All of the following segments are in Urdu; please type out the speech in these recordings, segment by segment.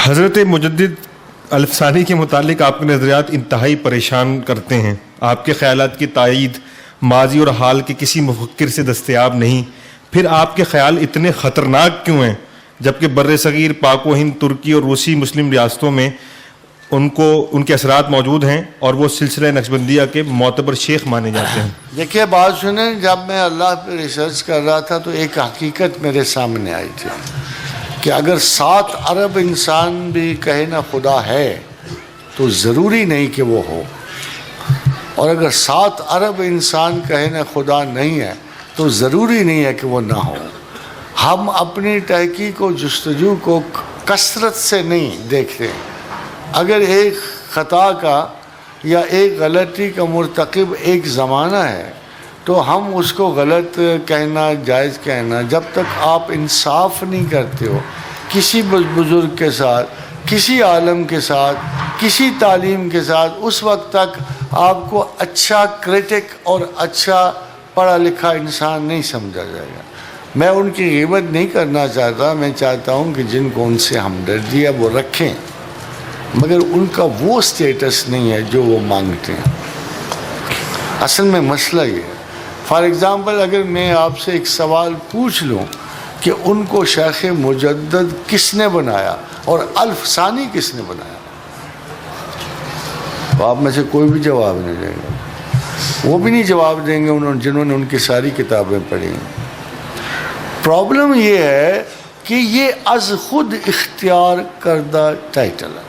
حضرت مجدد الفسانی کے متعلق آپ کے نظریات انتہائی پریشان کرتے ہیں. آپ کے خیالات کی تائید ماضی اور حال کے کسی مفکر سے دستیاب نہیں. پھر آپ کے خیال اتنے خطرناک کیوں ہیں جبکہ بر صغیر، پاک و ہند، ترکی اور روسی مسلم ریاستوں میں ان کے اثرات موجود ہیں اور وہ سلسلہ نقشبندیہ کے معتبر شیخ مانے جاتے ہیں؟ دیکھیے بات سنیں، جب میں اللہ پہ ریسرچ کر رہا تھا تو ایک حقیقت میرے سامنے آئی تھی کہ اگر 7 ارب انسان بھی کہے نا خدا ہے تو ضروری نہیں کہ وہ ہو، اور اگر 7 ارب انسان کہے نا خدا نہیں ہے تو ضروری نہیں ہے کہ وہ نہ ہو. ہم اپنی تحقیق و جستجو کو کثرت سے نہیں دیکھتے. اگر ایک خطا کا یا ایک غلطی کا مرتکب ایک زمانہ ہے تو ہم اس کو غلط کہنا، جائز کہنا، جب تک آپ انصاف نہیں کرتے ہو کسی بزرگ کے ساتھ، کسی عالم کے ساتھ، کسی تعلیم کے ساتھ، اس وقت تک آپ کو اچھا کریٹک اور اچھا پڑھا لکھا انسان نہیں سمجھا جائے گا. میں ان کی غیبت نہیں کرنا چاہتا، میں چاہتا ہوں کہ جن کو ان سے ہمدردی ہے وہ رکھیں، مگر ان کا وہ سٹیٹس نہیں ہے جو وہ مانگتے ہیں. اصل میں مسئلہ یہ ہے، فار ایگزامپل اگر میں آپ سے ایک سوال پوچھ لوں کہ ان کو شیخ مجدد کس نے بنایا اور الفسانی کس نے بنایا، تو آپ میں سے کوئی بھی جواب نہیں دے گا. وہ بھی نہیں جواب دیں گے جنہوں نے ان کی ساری کتابیں پڑھی ہیں. پرابلم یہ ہے کہ یہ از خود اختیار کردہ ٹائٹل ہے.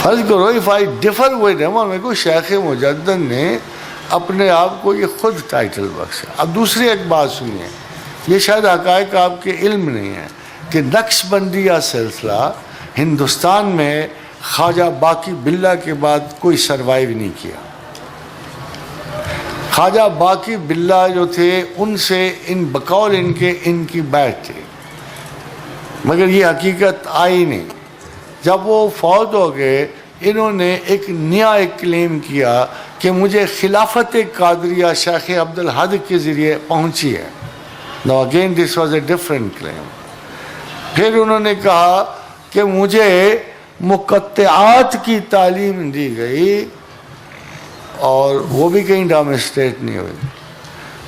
فرض کرو if I differ with him، اور میرے کو شیخ مجدد نے اپنے آپ کو یہ خود ٹائٹل بخشا. اب دوسری ایک بات سنیے، یہ شاید حقائق آپ کے علم نہیں ہے کہ نقش بندیہ سلسلہ ہندوستان میں خواجہ باقی باللہ کے بعد کوئی سروائیو نہیں کیا. خواجہ باقی باللہ جو تھے ان سے بقول ان کی بیعت تھی، مگر یہ حقیقت آئی نہیں. جب وہ فوت ہو گئے انہوں نے ایک نیا کلیم کیا کہ مجھے خلافت قادریہ شیخ عبدالحد کے ذریعے پہنچی ہے. Now again this was a different claim. پھر انہوں نے کہا کہ مجھے مقطعات کی تعلیم دی گئی اور وہ بھی کہیں ڈیمونسٹریٹ نہیں ہوئی.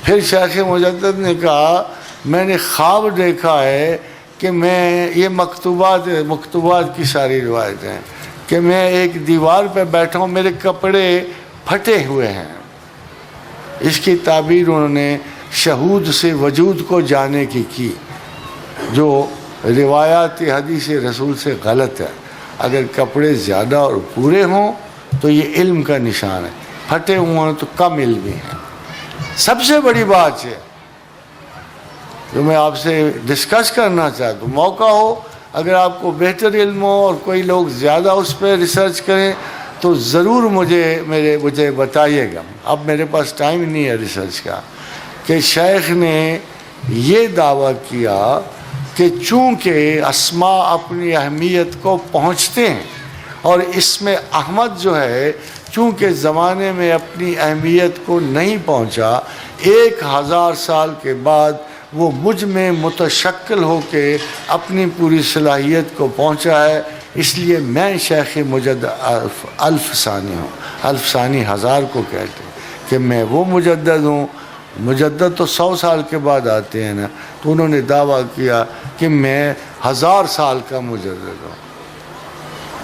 پھر شیخ مجدد نے کہا میں نے خواب دیکھا ہے کہ میں یہ مکتوبات کی ساری روایتیں ہیں کہ میں ایک دیوار پہ بیٹھا ہوں، میرے کپڑے پھٹے ہوئے ہیں. اس کی تعبیر انہوں نے شہود سے وجود کو جانے کی جو روایات حدیث رسول سے غلط ہے. اگر کپڑے زیادہ اور پورے ہوں تو یہ علم کا نشان ہے، پھٹے ہوئے ہیں تو کم علمی ہے. سب سے بڑی بات ہے جو میں آپ سے ڈسکس کرنا چاہتا ہوں، موقع ہو اگر آپ کو بہتر علم ہو اور کوئی لوگ زیادہ اس پہ ریسرچ کریں تو ضرور مجھے بتائیے گا. اب میرے پاس ٹائم نہیں ہے ریسرچ کا، کہ شیخ نے یہ دعویٰ کیا کہ چونکہ اسماء اپنی اہمیت کو پہنچتے ہیں اور اس میں احمد جو ہے چونکہ زمانے میں اپنی اہمیت کو نہیں پہنچا، 1000 سال کے بعد وہ مجھ میں متشکل ہو کے اپنی پوری صلاحیت کو پہنچا ہے. اس لیے میں شیخ مجدد الفسانی ہوں. الفسانی 1000 کو کہتے ہیں کہ میں وہ مجدد ہوں. مجدد تو 100 سال کے بعد آتے ہیں نا، تو انہوں نے دعویٰ کیا کہ میں 1000 سال کا مجدد ہوں.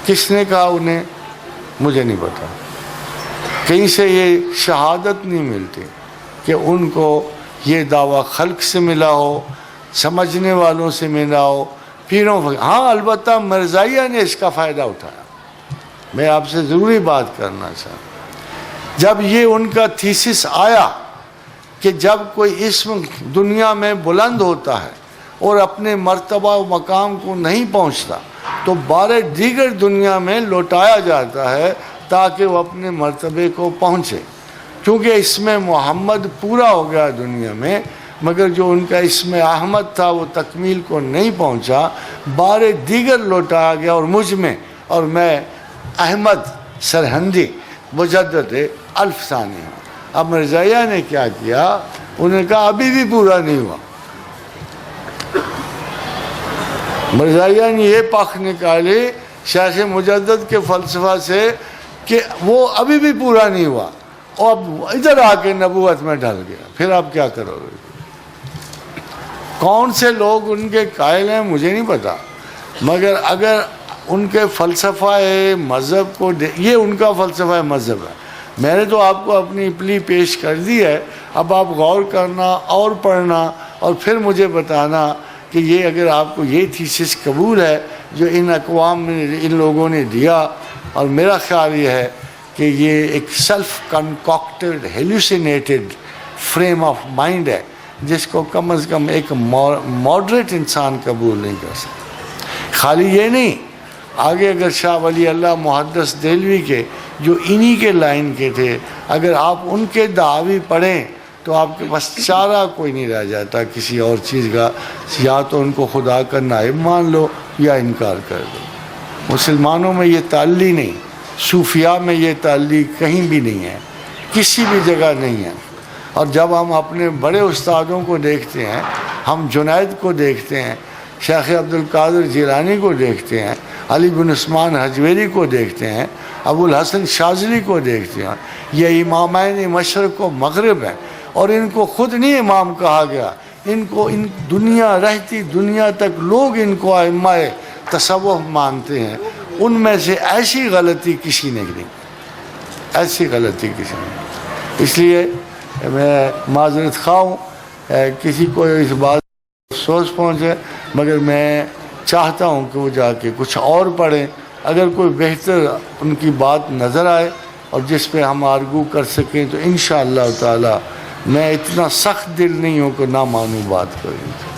کس نے کہا انہیں؟ مجھے نہیں پتا. کہیں سے یہ شہادت نہیں ملتی کہ ان کو یہ دعویٰ خلق سے ملا ہو، سمجھنے والوں سے ملا ہو، پیروں. ہاں البتہ مرزائیہ نے اس کا فائدہ اٹھایا. میں آپ سے ضروری بات کرنا چاہتا، جب یہ ان کا تھیسس آیا کہ جب کوئی اسم دنیا میں بلند ہوتا ہے اور اپنے مرتبہ و مقام کو نہیں پہنچتا تو بارے دیگر دنیا میں لوٹایا جاتا ہے تاکہ وہ اپنے مرتبے کو پہنچے. چونکہ اسم محمد پورا ہو گیا دنیا میں، مگر جو ان کا اسم احمد تھا وہ تکمیل کو نہیں پہنچا، بارے دیگر لوٹایا گیا اور مجھ میں، اور میں احمد سرہندی مجدد الفسانی ہوں. اب مرزائیہ نے کیا کیا؟ انہوں نے کہا ابھی بھی پورا نہیں ہوا. مرزائیہ نے یہ پخ نکالی شیخ مجدد کے فلسفہ سے کہ وہ ابھی بھی پورا نہیں ہوا، اور اب ادھر آ کے نبوت میں ڈھل گیا، پھر آپ کیا کرو گے؟ کون سے لوگ ان کے قائل ہیں مجھے نہیں پتا، مگر اگر ان کے فلسفہ مذہب کو یہ ان کا فلسفہ مذہب ہے، میں نے تو آپ کو اپنی پلی پیش کر دی ہے، اب آپ غور کرنا اور پڑھنا اور پھر مجھے بتانا کہ یہ اگر آپ کو یہ تھیسس قبول ہے جو ان اقوام نے ان لوگوں نے دیا، اور میرا خیال یہ ہے کہ یہ ایک سیلف کنکاکٹڈ ہیلوسینیٹڈ فریم آف مائنڈ ہے جس کو کم از کم ایک ماڈریٹ انسان قبول نہیں کر سکتا۔ خالی یہ نہیں، آگے اگر شاہ ولی اللہ محدث دہلوی کے جو انہی کے لائن کے تھے، اگر آپ ان کے دعاوی پڑھیں تو آپ کے پاس چارہ کوئی نہیں رہ جاتا کسی اور چیز کا، یا تو ان کو خدا کا نائب مان لو یا انکار کر دو۔ مسلمانوں میں یہ تعلی نہیں، صوفیاء میں یہ تعلی کہیں بھی نہیں ہے، کسی بھی جگہ نہیں ہے۔ اور جب ہم اپنے بڑے استادوں کو دیکھتے ہیں، ہم جنید کو دیکھتے ہیں، شیخ عبدالقادر جیلانی کو دیکھتے ہیں، علی بن عثمان حجویری کو دیکھتے ہیں، ابو الحسن شاذلی کو دیکھتے ہیں، یہ امامین مشرق و مغرب ہیں، اور ان کو خود نہیں امام کہا گیا، ان کو ان دنیا رہتی دنیا تک لوگ ان کو ائمہ تصوف مانتے ہیں۔ ان میں سے ایسی غلطی کسی نے نہیں، ایسی غلطی کسی نے۔ اس لیے میں معذرت خواہ ہوں کسی کو اس بات افسوس پہنچے، مگر میں چاہتا ہوں کہ وہ جا کے کچھ اور پڑھیں، اگر کوئی بہتر ان کی بات نظر آئے اور جس پہ ہم آرگو کر سکیں تو انشاءاللہ تعالی میں اتنا سخت دل نہیں ہوں کہ نہ مانوں بات کروں۔